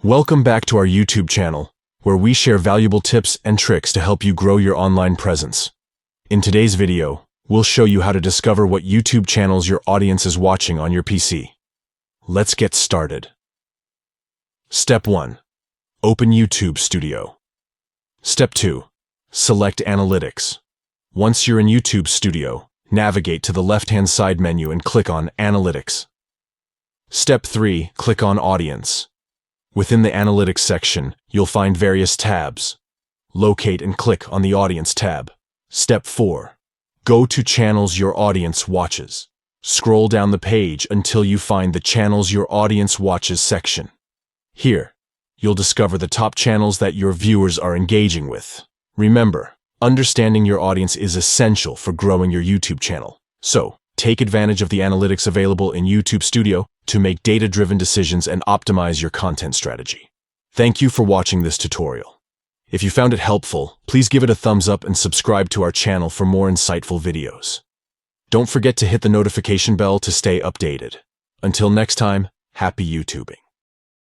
Welcome back to our YouTube channel, where we share valuable tips and tricks to help you grow your online presence. In today's video, we'll show you how to discover what YouTube channels your audience is watching on your PC. Let's get started. Step 1. Open YouTube Studio. Step 2. Select Analytics. Once you're in YouTube Studio, navigate to the left-hand side menu and click on Analytics. Step 3. Click on Audience. Within the Analytics section, you'll find various tabs. Locate and click on the Audience tab. Step 4. Go to Channels Your Audience Watches. Scroll down the page until you find the Channels Your Audience Watches section. Here, you'll discover the top channels that your viewers are engaging with. Remember, understanding your audience is essential for growing your YouTube channel. So, take advantage of the analytics available in YouTube Studio to make data-driven decisions and optimize your content strategy. Thank you for watching this tutorial. If you found it helpful, please give it a thumbs up and subscribe to our channel for more insightful videos. Don't forget to hit the notification bell to stay updated. Until next time, happy YouTubing.